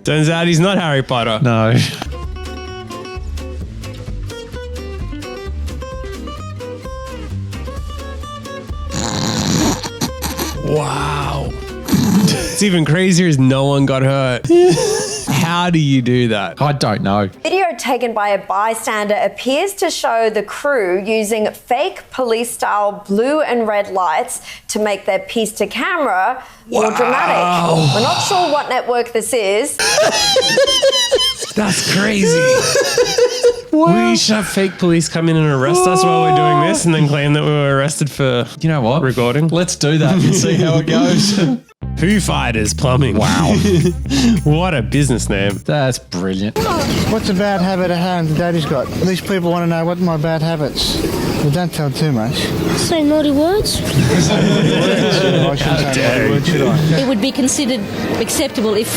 Turns out he's not Harry Potter. No. Wow. It's even crazier is no one got hurt. How do you do that? I don't know. Video taken by a bystander appears to show the crew using fake police-style blue and red lights to make their piece to camera more dramatic. We're not sure what network this is. That's crazy. We should have fake police come in and arrest us while we're doing this and then claim that we were arrested for, You know what? recording. Let's do that and see how it goes. Foo Fighters Plumbing. Wow. What a business name. That's brilliant. What's a bad habit at home that Daddy's got? These people want to know what my bad habits. Well, don't tell too much. Say naughty words. I shouldn't say naughty words, should I? It would be considered acceptable if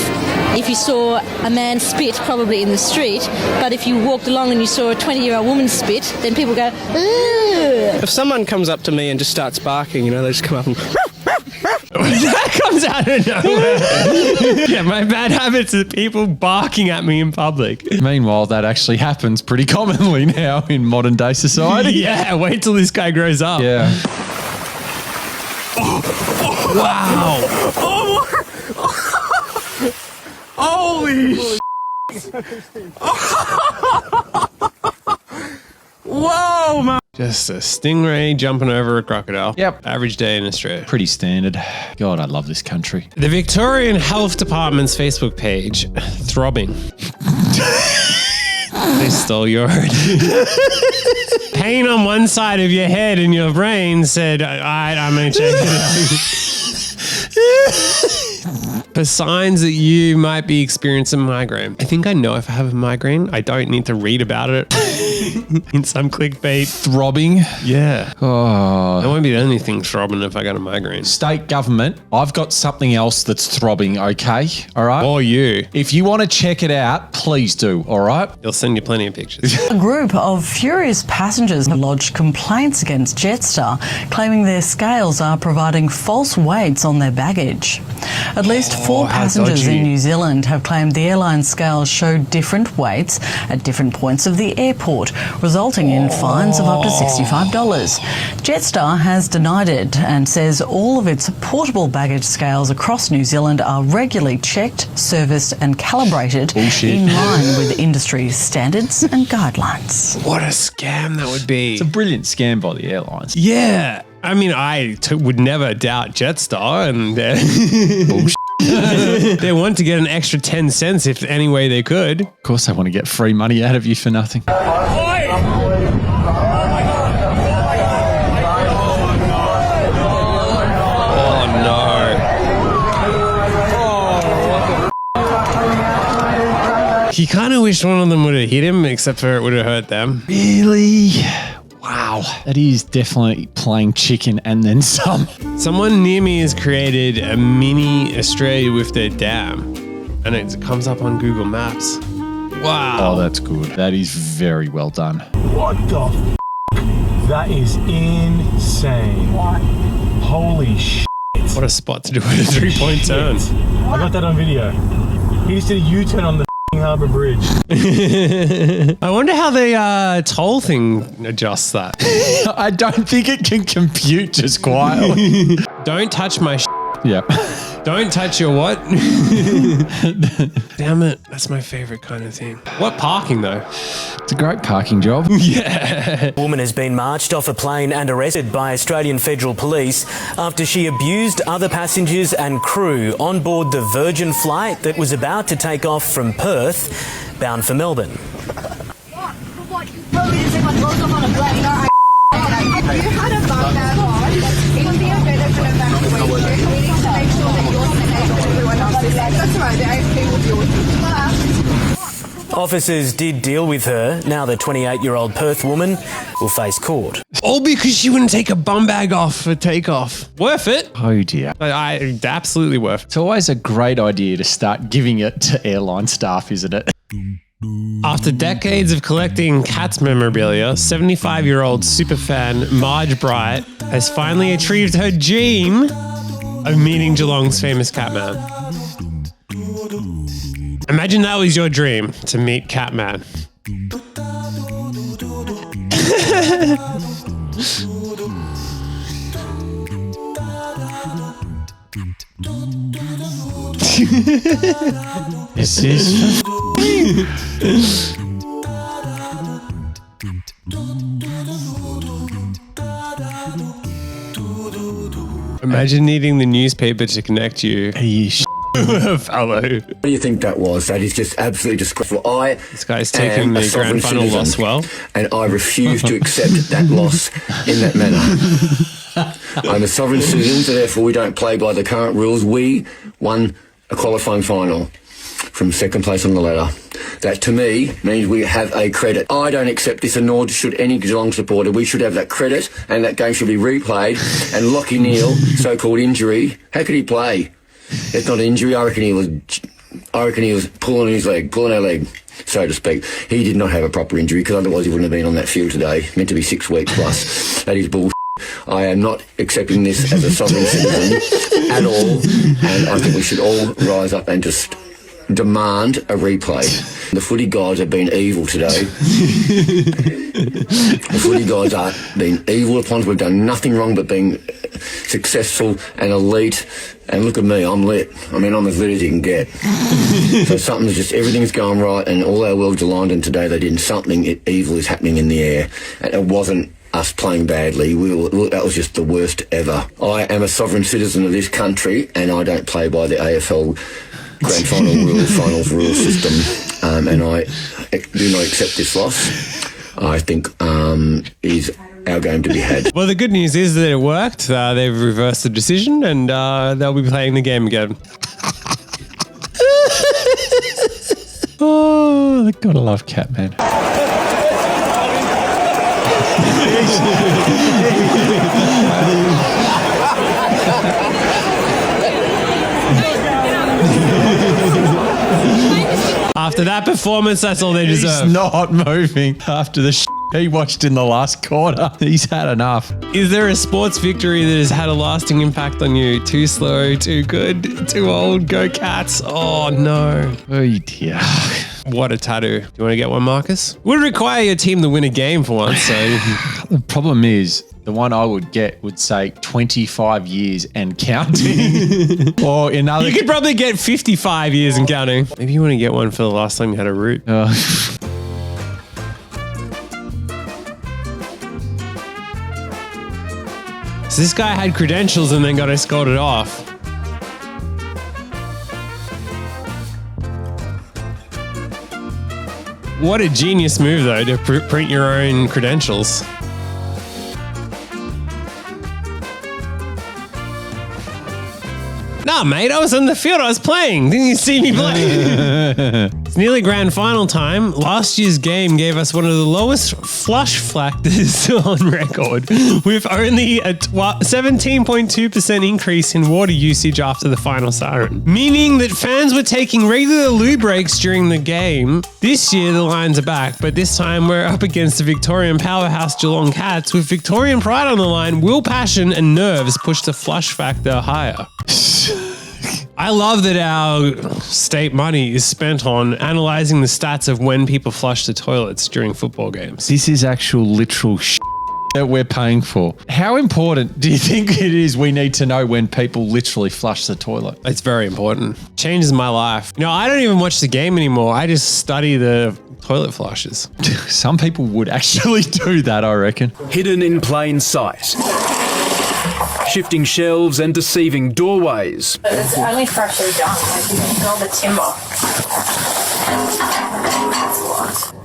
you saw a man spit, probably in the street, but if you walked along and you saw a 20-year-old woman spit, then people go, ugh. If someone comes up to me and just starts barking, you know, they just come up and... That comes out of nowhere. Yeah, my bad habits are people barking at me in public. Meanwhile, that actually happens pretty commonly now in modern day society. Yeah, wait till this guy grows up. Yeah. Wow. Holy Whoa, man. Just a stingray jumping over a crocodile. Yep. Average day in Australia. Pretty standard. God, I love this country. The Victorian Health Department's Facebook page, throbbing. They stole your word. Pain on one side of your head and your brain said, all right, I'm going to check it out. For signs that you might be experiencing migraine. I think I know if I have a migraine. I don't need to read about it in some clickbait. Throbbing. Yeah. Oh. I won't be the only thing throbbing if I got a migraine. State government, I've got something else that's throbbing, okay? All right? Or you. If you want to check it out, please do, all right? They'll send you plenty of pictures. A group of furious passengers have lodged complaints against Jetstar, claiming their scales are providing false weights on their baggage. At least 4 passengers in New Zealand have claimed the airline scales showed different weights at different points of the airport, resulting in fines of up to $65. Jetstar has denied it and says all of its portable baggage scales across New Zealand are regularly checked, serviced and calibrated in line with industry standards and guidelines. What a scam that would be. It's a brilliant scam by the airlines. Yeah. I mean, I would never doubt Jetstar and they want to get an extra 10 cents if any way they could. Of course they want to get free money out of you for nothing. He kind of wished one of them would have hit him, except for it would have hurt them. Really? Wow. That is definitely playing chicken and then some. Someone near me has created a mini Australia with their dam, and it comes up on Google Maps. Wow. Oh, that's good. That is very well done. What the f***? That is insane. What? Holy shit. What a spot to do with a 3-point turn. I got that on video. He just did a U-turn on the Harbour Bridge. I wonder how the toll thing adjusts that. I don't think it can compute just quietly. Don't touch my Yep. Don't touch your what? Damn it. That's my favorite kind of thing. What parking though? It's a great parking job. Yeah. A woman has been marched off a plane and arrested by Australian Federal Police after she abused other passengers and crew on board the Virgin flight that was about to take off from Perth, bound for Melbourne. Officers did deal with her. Now the 28-year-old Perth woman will face court. All because she wouldn't take a bum bag off for takeoff. Worth it. Oh dear. Absolutely worth it. It's always a great idea to start giving it to airline staff, isn't it? After decades of collecting Cats memorabilia, 75-year-old superfan Marge Bright has finally achieved her dream of meeting Geelong's famous Catman. Imagine that was your dream, to meet Catman. This is Imagine needing the newspaper to connect you. Fellow. What do you think that was? That is just absolutely disgraceful. This guy's taking the grand final loss well. And I refuse to accept that loss in that manner. I'm a sovereign citizen, so therefore we don't play by the current rules. We won a qualifying final from second place on the ladder. That, to me, means we have a credit. I don't accept this, and nor should any Geelong supporter. We should have that credit, and that game should be replayed. And Lockie Neal, so-called injury, how could he play? It's not an injury. I reckon he was pulling our leg, so to speak. He did not have a proper injury, because otherwise he wouldn't have been on that field today. Meant to be 6 weeks plus. That is bullshit. I am not accepting this as a sovereign citizen at all, and I think we should all rise up and just demand a replay. The footy gods have been evil today. The footy gods are being evil upon us. We've done nothing wrong but being successful and elite. And look at me, I'm lit. I mean, I'm as lit as you can get. So everything's going right, and all our world's aligned, and today they did something evil is happening in the air. And it wasn't us playing badly. That was just the worst ever. I am a sovereign citizen of this country, and I don't play by the AFL grand final finals rule system, and I do not accept this loss. I think is our game to be had. Well, the good news is that it worked. They've reversed the decision, and they'll be playing the game again. Oh, I gotta love Catman. After that performance, that's all they deserve. He's not moving after the he watched in the last quarter. He's had enough. Is there a sports victory that has had a lasting impact on you? Too slow, too good, too old, go Cats. Oh, no. Oh, dear. What a tattoo. Do you want to get one, Marcus? Would require your team to win a game for once, so... The problem is, the one I would get would say 25 years and counting. Or in other... You could probably get 55 years and counting. Maybe you want to get one for the last time you had a root. So this guy had credentials and then got escorted off. What a genius move, though, to print your own credentials. Nah, mate, I was on the field. I was playing. Didn't you see me play? It's nearly grand final time. Last year's game gave us one of the lowest flush factors on record, with only a 17.2% increase in water usage after the final siren, meaning that fans were taking regular loo breaks during the game. This year, the Lions are back, but this time we're up against the Victorian powerhouse Geelong Cats. With Victorian pride on the line, will, passion and nerves push the flush factor higher. I love that our state money is spent on analysing the stats of when people flush the toilets during football games. This is actual literal that we're paying for. How important do you think it is we need to know when people literally flush the toilet? It's very important. Changes my life. You know, I don't even watch the game anymore. I just study the toilet flushes. Some people would actually do that, I reckon. Hidden in plain sight. Shifting shelves and deceiving doorways. But it's only freshly done, like you can smell the timber.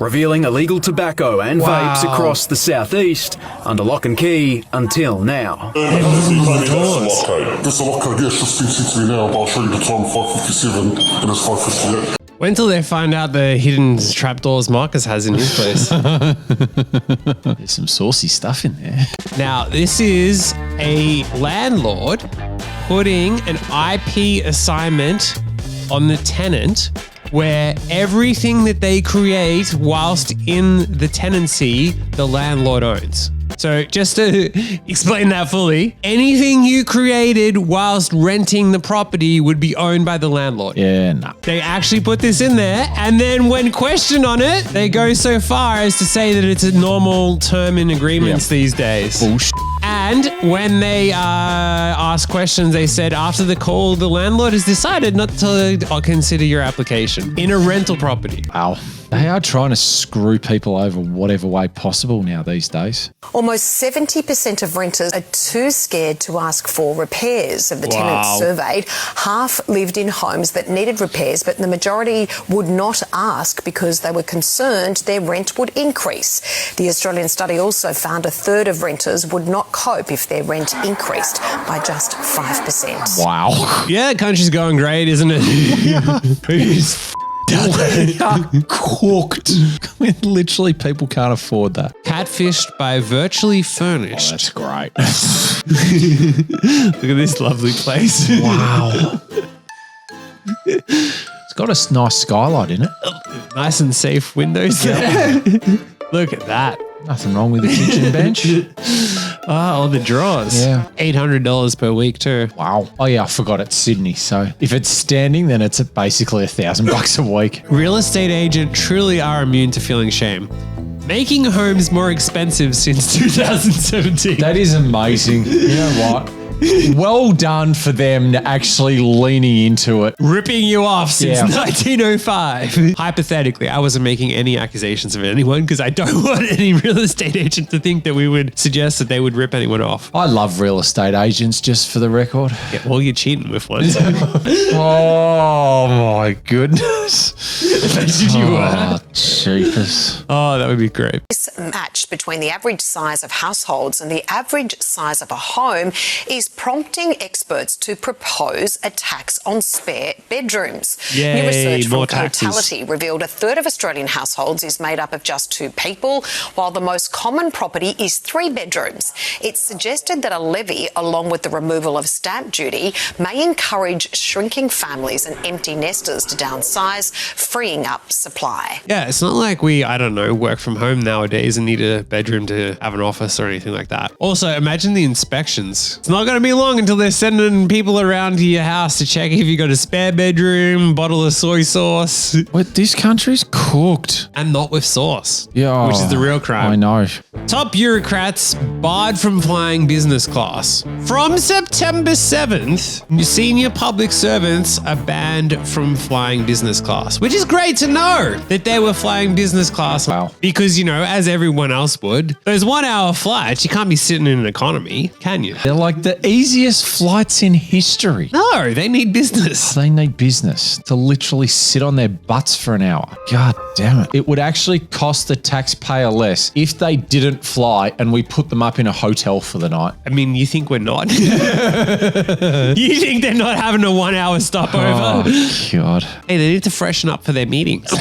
Revealing illegal tobacco and vapes across the southeast under lock and key until now. This is the lock code, yeah, it's just been sent to me now, but I'll show you the time, 5:57 and it's 5:58. Wait until they find out the hidden trapdoors Marcus has in his place. There's some saucy stuff in there. Now, this is a landlord putting an IP assignment on the tenant where everything that they create whilst in the tenancy, the landlord owns. So just to explain that fully, anything you created whilst renting the property would be owned by the landlord. Yeah, no. They actually put this in there, and then when questioned on it, they go so far as to say that it's a normal term in agreements these days. Bullshit. And when they asked questions, they said after the call, the landlord has decided not to consider your application in a rental property. Wow. They are trying to screw people over whatever way possible now these days. Almost 70% of renters are too scared to ask for repairs. Of the tenants surveyed, half lived in homes that needed repairs, but the majority would not ask because they were concerned their rent would increase. The Australian study also found a third of renters would not cope if their rent increased by just 5%. Wow. Yeah, the country's going great, isn't it? They are cooked. Literally, people can't afford that. Catfished by Virtually Furnished. That's great. Look at this lovely place. Wow. It's got a nice skylight in it. Nice and safe windows there. Look at that. Nothing wrong with the kitchen bench. All the drawers. Yeah. $800 per week too. Wow. Oh yeah, I forgot it's Sydney. So if it's standing, then it's basically $1,000 a week. Real estate agent truly are immune to feeling shame. Making homes more expensive since 2017. That is amazing. You know what? Well done for them actually leaning into it. Ripping you off since 1905. Hypothetically, I wasn't making any accusations of anyone because I don't want any real estate agent to think that we would suggest that they would rip anyone off. I love real estate agents, just for the record. Yeah, well, you're cheating with one. So. Oh my goodness. You were. Cheapest. Oh, that would be great. This match between the average size of households and the average size of a home is prompting experts to propose a tax on spare bedrooms. Yay, New research more from taxes. Totality revealed a third of Australian households is made up of just 2 people, while the most common property is 3 bedrooms. It's suggested that a levy, along with the removal of stamp duty, may encourage shrinking families and empty nesters to downsize, freeing up supply. Yeah, it's not like we, I don't know, work from home nowadays and need a bedroom to have an office or anything like that. Also, imagine the inspections. It's not going to be long until they're sending people around to your house to check if you got a spare bedroom, bottle of soy sauce. But this country's cooked. And not with sauce. Yeah. Which is the real crime. I know. Top bureaucrats barred from flying business class. From September 7th, senior public servants are banned from flying business class, which is great to know that they were flying business class. Wow. Because, you know, as everyone else would, those 1 hour flights, you can't be sitting in an economy, can you? They're like the easiest flights in history. No, they need business. They need business to literally sit on their butts for an hour. God damn it. It would actually cost the taxpayer less if they didn't fly and we put them up in a hotel for the night. I mean, you think we're not? You think they're not having a 1 hour stopover? Oh, God. Hey, they need to freshen up for their meetings.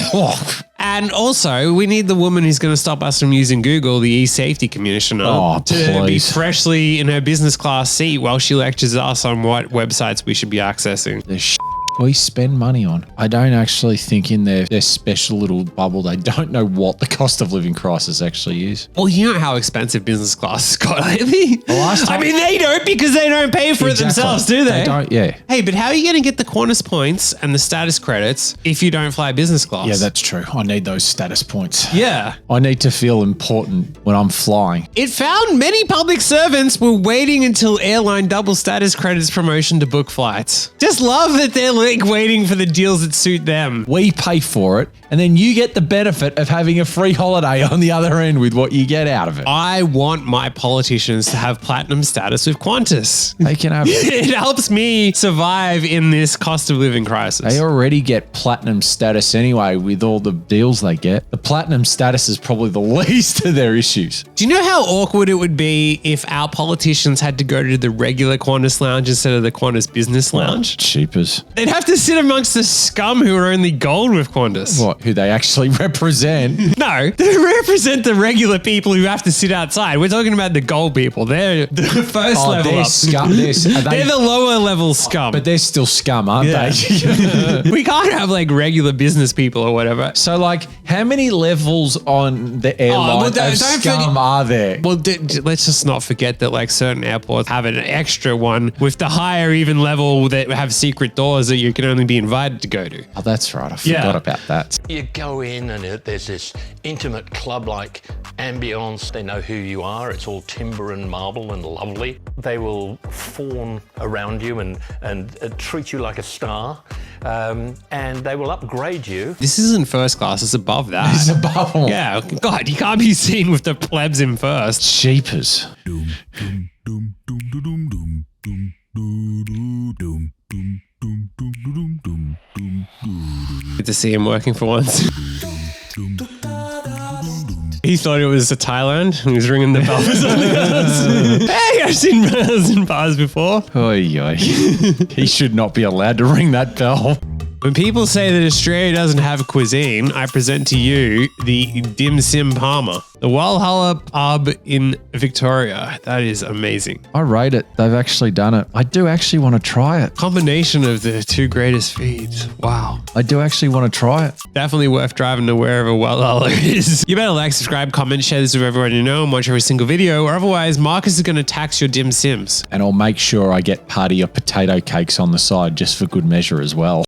And also, we need the woman who's going to stop us from using Google, the e-safety commissioner, to be freshly in her business class seat while she lectures us on what websites we should be accessing. The shit we spend money on. I don't actually think in their special little bubble, they don't know what the cost of living crisis actually is. Well, you know how expensive business class has got lately. Last time, I mean, they don't because they don't pay for it themselves, do they? They don't, yeah. Hey, but how are you going to get the Qantas points and the status credits if you don't fly business class? Yeah, that's true. I need those status points. Yeah. I need to feel important when I'm flying. It found many public servants were waiting until airline double status credits promotion to book flights. Just love that they're like waiting for the deals that suit them. We pay for it, and then you get the benefit of having a free holiday on the other end with what you get out of it. I want my politicians to have platinum status with Qantas. They can have it. It helps me survive in this cost of living crisis. They already get platinum status anyway with all the deals they get. The platinum status is probably the least of their issues. Do you know how awkward it would be if our politicians had to go to the regular Qantas lounge instead of the Qantas business lounge? Cheapers. They'd have to sit amongst the scum who are only gold with Qantas. What? Who they actually represent? No, they represent the regular people who have to sit outside. We're talking about the gold people. They're the first level they're up. scum. They're the lower level scum. But they're still scum, aren't they? We can't have like regular business people or whatever. So like, how many levels on the airline of scum are there? Well, let's just not forget that like certain airports have an extra one with the higher even level that have secret doors that you can only be invited to go to. Oh, that's right. I forgot about that. You go in and there's this intimate club-like ambience. They know who you are. It's all timber and marble and lovely. They will fawn around you and treat you like a star, and they will upgrade you. This isn't first class. It's above that. It's above them. Yeah. God, you can't be seen with the plebs in first. Cheapers. Good to see him working for once. He thought it was Thailand. He was ringing the bell for something else. Hey, I've seen bells in bars before. Oy, oy. He should not be allowed to ring that bell. When people say that Australia doesn't have cuisine, I present to you the Dim Sim Palmer, the Walhalla pub in Victoria. That is amazing. I rate it. They've actually done it. I do actually want to try it. Combination of the two greatest feeds. Wow. I do actually want to try it. Definitely worth driving to wherever Walhalla is. You better like, subscribe, comment, share this with everyone you know, and watch every single video, or otherwise Marcus is going to tax your dim sims. And I'll make sure I get party of potato cakes on the side just for good measure as well.